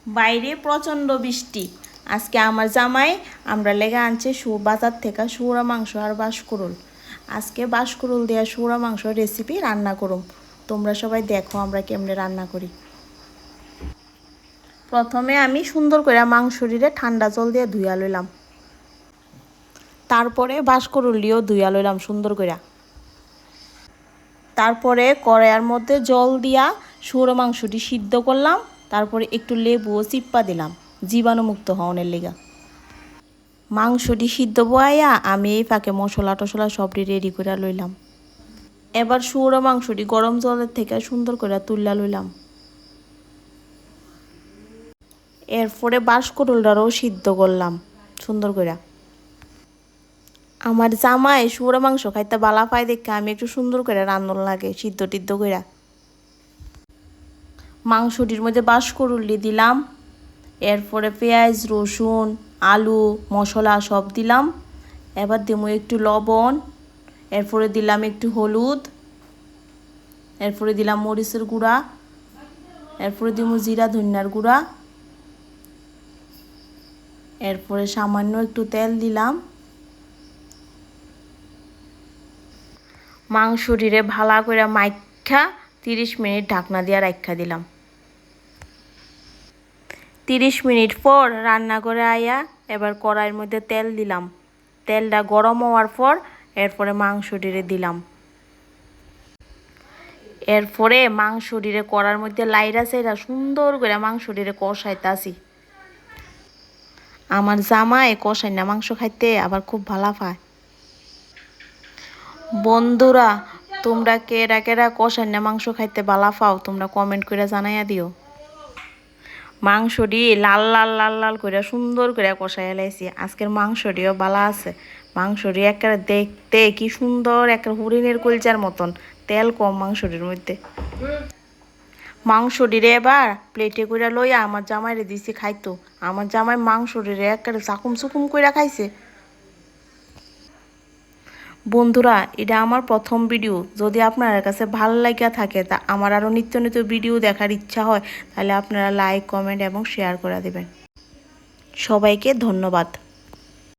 বাইরে প্রচণ্ড বৃষ্টি। আজকে আমার জামাই আমরা লেগে আনছে বাজার থেকে শুঁড়া মাংস আর বাঁশকুড়ুল। আজকে বাঁশকুড়ুল দেওয়া শুঁড়া মাংস রেসিপি রান্না করুম। তোমরা সবাই দেখো আমরা কেমনে রান্না করি। প্রথমে আমি সুন্দর করে মাংসটিরে ঠান্ডা জল দিয়ে ধুইয়া লইলাম। তারপরে বাঁশকুড়ুল দিয়েও ধুইয়া লইলাম সুন্দর করে। তারপরে কড়াইয়ের মধ্যে জল দিয়া শুঁড়ো মাংসটি সিদ্ধ করলাম। তারপরে একটু লেবু ও চিপ্পা দিলাম জীবাণুমুক্ত হওয়ার লেগা। মাংসটি সিদ্ধ বয়াইয়া আমি এই ফাঁকে মশলা টশলা সবটি রেডি করে লইলাম। এবার শুঁড়ো মাংসটি গরম জলের থেকে সুন্দর করে তুললা লইলাম। এরপরে বাঁশকুড়ুলটারও সিদ্ধ করলাম সুন্দর করে। আমার জামাই শুঁড়ো মাংস খাইতে বালা পায় দেখে আমি একটু সুন্দর করে রান্নার লাগে সিদ্ধ টিদ্ধ করে। মাংসটির মধ্যে বাঁশকুড়ুল দিলাম। এরপরে পেঁয়াজ রসুন আলু মশলা সব দিলাম। এবার দেবো একটু লবণ। এরপরে দিলাম একটু হলুদ। এরপরে দিলাম মরিচের গুঁড়া। এরপরে দিব জিরা ধনিয়ার গুঁড়া। এরপরে সামান্য একটু তেল দিলাম। মাংসটিরে ভালা করে মাইখা 30 মিনিট ঢাকনা দিয়ে রাখা দিলাম। 30 মিনিট পর রান্না করে আয়া এবার কড়াইয়ের মধ্যে তেল দিলাম। তেলটা গরম হওয়ার পর এরপরে মাংসটিরে দিলাম। এরপরে মাংসটিরে কড়ার মধ্যে লাইরা চাইরা সুন্দর করে মাংসটিরে কষাইতাছি। আমার জামাই কষাই না মাংস খাইতে আবার খুব ভালো পায়। বন্ধুরা তোমরা কেরা কেরা কষাই না মাংস খাইতে ভালো পাও তোমরা কমেন্ট করে জানাইয়া দিও। মাংসটি লাল লাল লাল লাল করে সুন্দর করে কষাইয়া লাইছি। আজকের মাংসটিও ভালো আছে। মাংসটি একেবারে দেখতে কি সুন্দর একেবারে হরিণের কলচার মতন। তেল কম মাংসটির মধ্যে। মাংসটিরে এবার প্লেটে করে লইয়া আমার জামাইরে দিছি খাইতো। আমার জামাই মাংসটিরে একেবারে চাকুম চুকুম করে খাইছে। বন্ধুরা এটা আমার প্রথম ভিডিও। যদি আপনার কাছে ভালো লাগিয়া থাকে তা আমার আরও নিত্য নিত্য ভিডিও দেখার ইচ্ছা হয় তাহলে আপনারা লাইক কমেন্ট এবং শেয়ার করে দেবেন। সবাইকে ধন্যবাদ।